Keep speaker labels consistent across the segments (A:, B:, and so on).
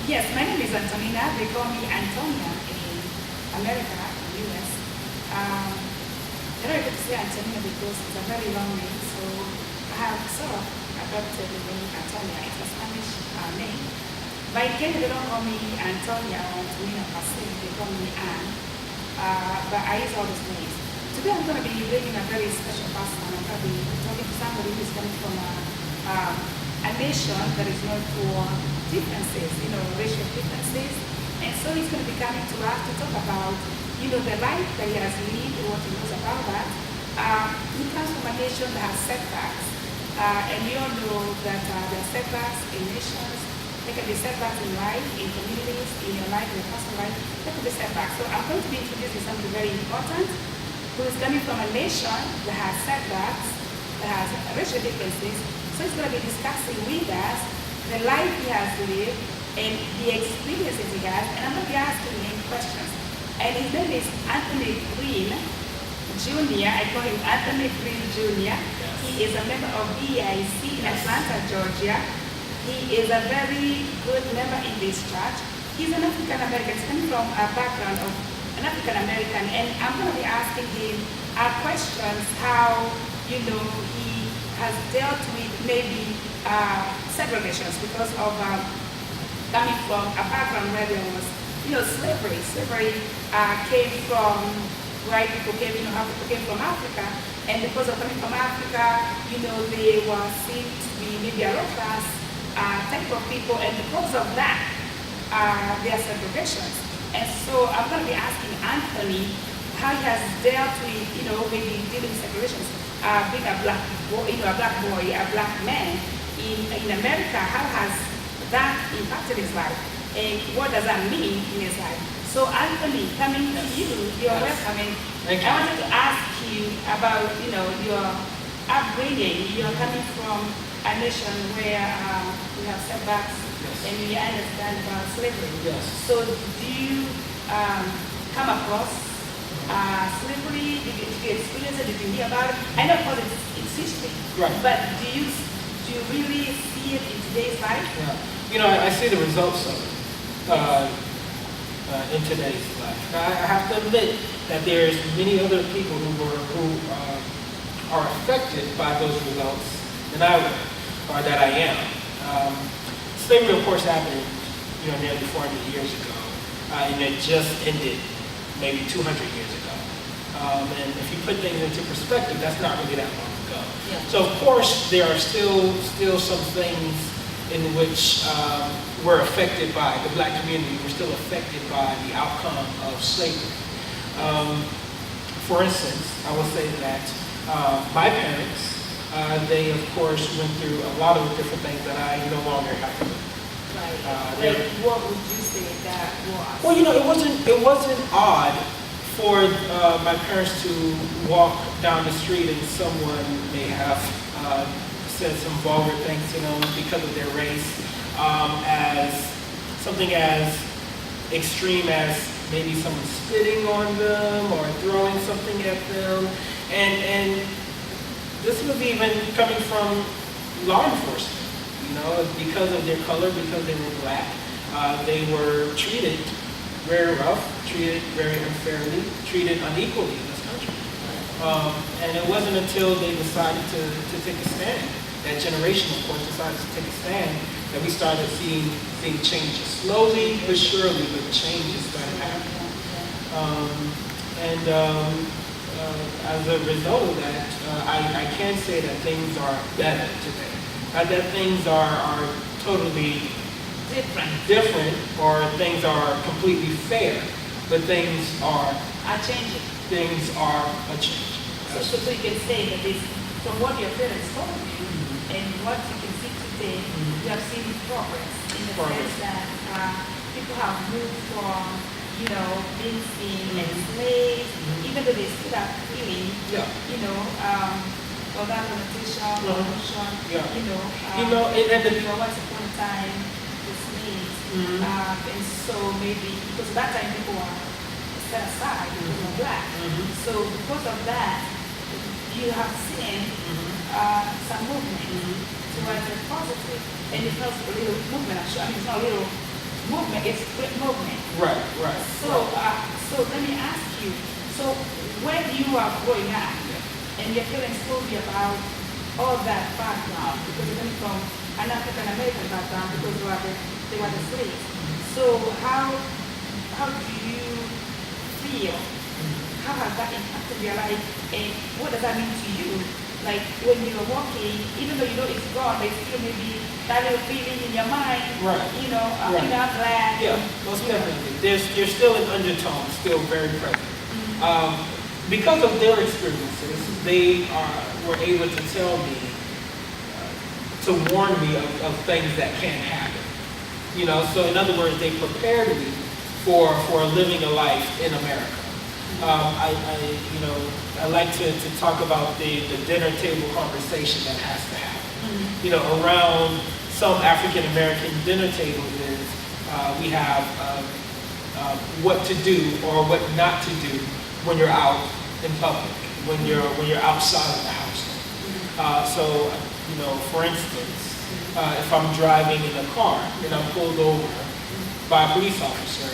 A: Yes, my name is Antoninah. They call me Antonia in America, in US. They're able to say Antonia because it's a very long name, so I have sort of adopted the name Antonia. It's a Spanish name. But in Kenya, they don't call me Antonia or Antonia per se, they call me Anne. But I use all these names. Today I'm going to be bringing a very special person. I'm going to be talking to somebody who's coming from a nation that is known for differences, racial differences. And so he's going to be coming to us to talk about, the life that he has lived, what he knows about that. He comes from a nation that has setbacks. And you all know that there are setbacks in nations. There can be setbacks in life, in communities, in your life, in your personal life. There can be setbacks. So I'm going to be introducing something very important, who is coming from a nation that has setbacks, that has racial differences. So he's going to be discussing with us the life he has lived and the experiences he has, and I'm going to be asking him questions. And his name is Anthony Green Jr. I call him Anthony Green Jr. He is a member of BIC in Atlanta, Georgia. He is a very good member in this church. He's an African American, he's coming from a background of an African American, and I'm going to be asking him questions how, he has dealt with maybe segregations because of coming from a background where there was, slavery. Slavery came from where people came, how people came from Africa, and because of coming from Africa, they were seen to be maybe a low class type of people, and because of that, there are segregations. And so I'm going to be asking Anthony how he has dealt with, maybe dealing with segregations, being a black boy, a black man in America. How has that impacted his life? And what does that mean in his life? So Anthony, coming to you, you're welcome.
B: Thank you.
A: I wanted to ask you about, your upbringing. You're coming from a nation where we have setbacks, and we understand about slavery.
B: Yes.
A: So do you come across slavery? Did you experience it? Did you hear about it? I know because it's history.
B: Right.
A: But do you really see it in today's life?
B: Yeah. I see the results of it in today's life. Now, I have to admit that there's many other people who are affected by those results than I would, or that I am. Slavery, of course, happened, nearly 400 years ago, and it just ended maybe 200 years ago. And if you put things into perspective, that's not really that long ago.
A: Yeah.
B: So, of course, there are still some things in which we're affected by, the black community, we're still affected by the outcome of slavery. For instance, I will say that my parents, they of course went through a lot of different things that I no longer have to do.
A: Right. What would you say that was?
B: Well, it wasn't odd for my parents to walk down the street and someone may have said some vulgar things to them because of their race, as something as extreme as maybe someone spitting on them or throwing something at them, and this was even coming from law enforcement, because of their color, because they were black. They were treated very rough, treated very unfairly, treated unequally in this country. And it wasn't until they decided to take a stand, that generation, of course, decided to take a stand, that we started seeing changes. Slowly but surely, but changes started happening. As a result of that, I can say that things are better today. Not that things are totally different, or things are completely fair, but things are
A: changing.
B: Things are a change.
A: So you can say that this, from what your parents told you, and what you can see today, you have seen progress in the sense that people have moved from, being seen enslaved, even though they still are feeling, or that connotation, once upon a time, the slaves, and so maybe, because at that time people were set aside because they were black, so because of that, you have seen some movement towards the positive, and it's not a little movement, it's not a little movement, it's quick movement.
B: Right, right.
A: So, so let me ask you, so when you are growing up, and your parents told you about all that background, because you're coming from an African American background, because they were the slaves. So how do you feel? How has that impacted your life, and what does that mean to you? Like when you're walking, even though you know it's gone, there's still maybe that little feeling in your mind,
B: Right.
A: you know,
B: Right.
A: I'm not glad.
B: Yeah, most definitely. There's still an undertone, still very present. Because of their experiences, they were able to tell me, to warn me of things that can happen. You know, so in other words, they prepared me for living a life in America. I like to talk about the dinner table conversation that has to happen. You know, around some African American dinner tables is we have what to do or what not to do when you're out in public, when you're outside of the house. So, you know, for instance, if I'm driving in a car and I'm pulled over by a police officer,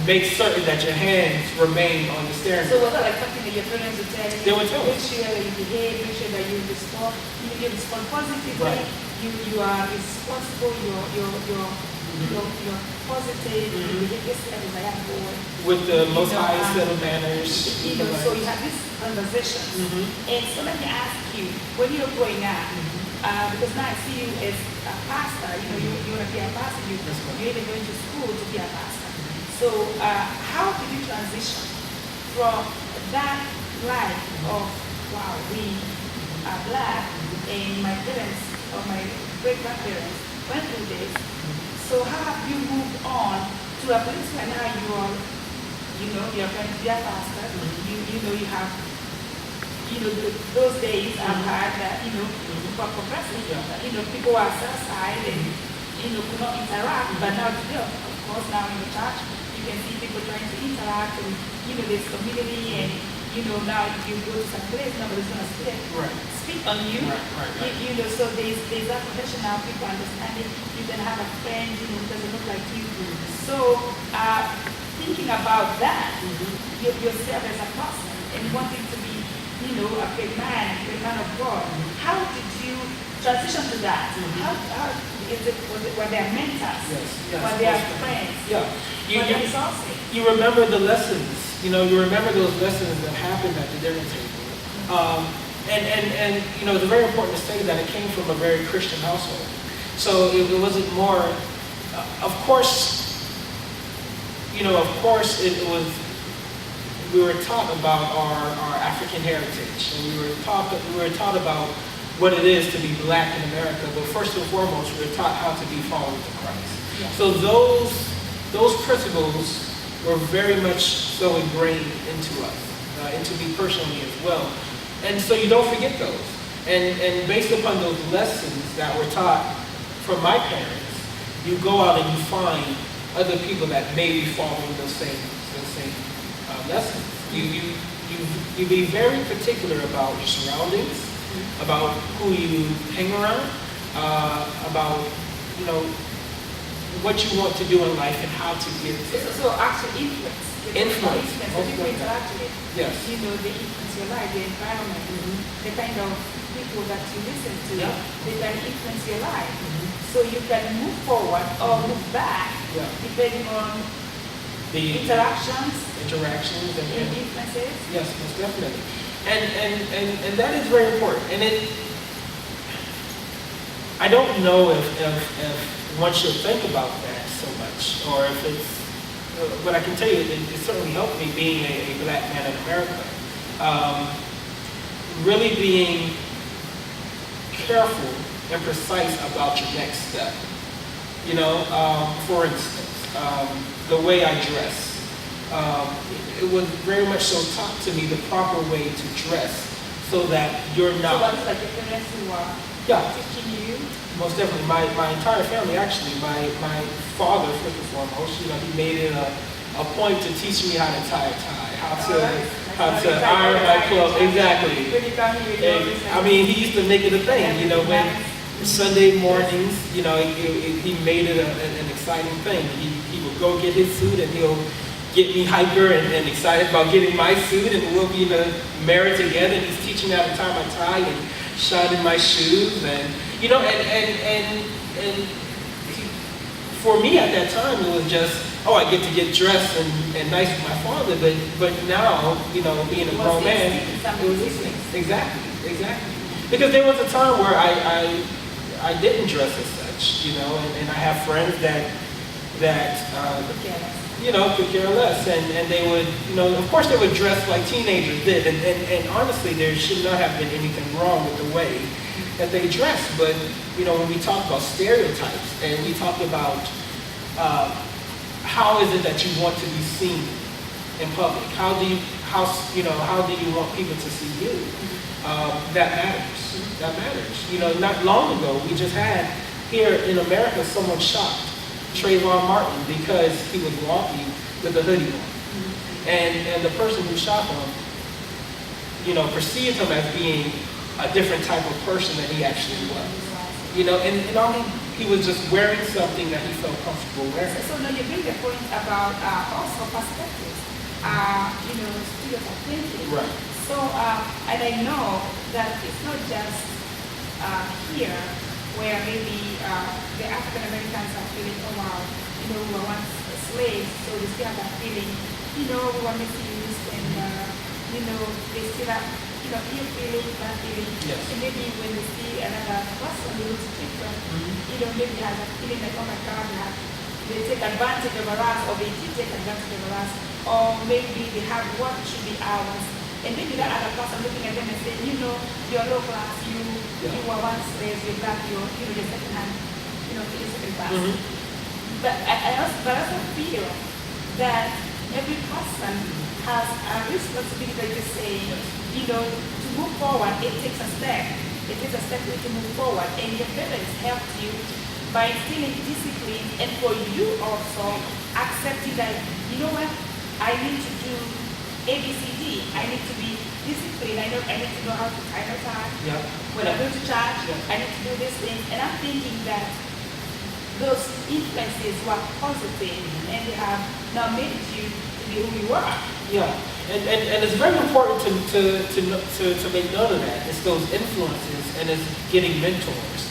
B: make certain that your hands remain on the steering
A: So
B: wheel.
A: was that like something that your parents would tell you?
B: They would tell
A: Make
B: us.
A: sure that you behave, make sure that you respond positively,
B: Right.
A: you are responsible, you're positive, you behave yourself as a young boy.
B: With the most
A: You know,
B: highest set of manners.
A: You know, so you have this conversation. And so let me ask you, when you're growing up, because now I see you as a pastor, you know, you want to be a pastor, you're even going to school to be a pastor. So how did you transition from that life of, wow, we are black, and my parents or my great-grandparents went through this. So how have you moved on to a place where now you are, you know, you're going to be a pastor, you know, you have, you know, those days I've had that, you know, people are progressing, you know, people are set aside and, you know, could not interact, but now today, of course, now in the church, you can see people trying to interact, and, you know, there's community, and, you know, now if you go to some place, nobody's going to speak on you. Right. You know, so there's that connection now, people understanding, you can have a friend, you know, who doesn't look like you. So, thinking about that, yourself as a person, and wanting to be, you know, a great man of God, how did you transition to that? How is it, were there mentors?
B: Yes.
A: Were there friends?
B: Yeah.
A: Were there resources?
B: You remember the lessons, you know, you remember those lessons that happened at the dinner table. And you know, it's very important to say that it came from a very Christian household. So it wasn't more, of course, you know, we were taught about our African heritage, and we were taught about what it is to be black in America, but first and foremost, we were taught how to be followers of Christ.
A: Yeah.
B: So those principles were very much so ingrained into us, into me personally as well. And so you don't forget those. And based upon those lessons that were taught from my parents, you go out and you find other people that may be following those same lessons. You be very particular about your surroundings, about who you hang around, about, you know, what you want to do in life and how to get there.
A: So actually influence.
B: Influence.
A: The people interact with,
B: Yes.
A: you know, they influence your life, the environment, the kind of people that you listen to, they can influence your life. So you can move forward or move back, depending on
B: The
A: interactions
B: and
A: influences.
B: yes, most definitely. And that is very important. And I don't know if one should think about that so much, or if it's, but I can tell you, it certainly helped me being a black man in America. Really being careful and precise about your next step. You know, for instance, the way I dress. It was very much so taught to me the proper way to dress so that you're not...
A: So what is like your parents who are teaching you?
B: Most definitely. My entire family, actually. My father, first and foremost, you know, he made it a point to teach me how to tie a tie, how to iron my clothes. Exactly.
A: When you come here,
B: I mean, he used to make it a thing, you know, Sunday mornings, he made it an exciting thing. He would go get his suit and he'll get me hyper and excited about getting my suit, and we'll be in a marriage together, and he's teaching me how to tie my tie and shining my shoes, and for me at that time it was just, I get to get dressed and nice with my father, but now, being a grown man, it was these things. Exactly. Because there was a time where I didn't dress as such, and I have friends that could care less, and they would, of course they would dress like teenagers did, and honestly there should not have been anything wrong with the way that they dress, but, when we talk about stereotypes, and we talk about how is it that you want to be seen in public, how do you want people to see you, that matters. Not long ago, we just had here in America someone shocked Trayvon Martin because he was walking with a hoodie on. And the person who shot him, perceived him as being a different type of person than he actually was. And he was just wearing something that he felt comfortable wearing.
A: So now you bring the point about also perspectives, stereotype thinking.
B: Right.
A: So, and I know that it's not just here where maybe the African Americans are feeling, oh wow, we were once slaves, so they still have that feeling, we were misused, and they still have, ill feeling, bad feeling.
B: Yes.
A: And maybe when they see another person who looks different, maybe has a feeling like, oh my God, they take advantage of us, or they did take advantage of us, or maybe they have what should be ours. And maybe that other person looking at them and saying, you're low class, you were once slaves, you're black, you're second hand, you're second class. But I also feel that every person has a responsibility to say, to move forward, it takes a step. It takes a step to move forward. And your parents helped you by instilling discipline, and for you also accepting that, I need to do ABCD. I need to be disciplined. I need to know how to tie my tie.
B: Yeah.
A: When I'm going to church, I need to do this thing. And I'm thinking that those influences were positive, and they have now made you to be who you are.
B: Yeah, and it's very important to make note of that. It's those influences, and it's getting mentors.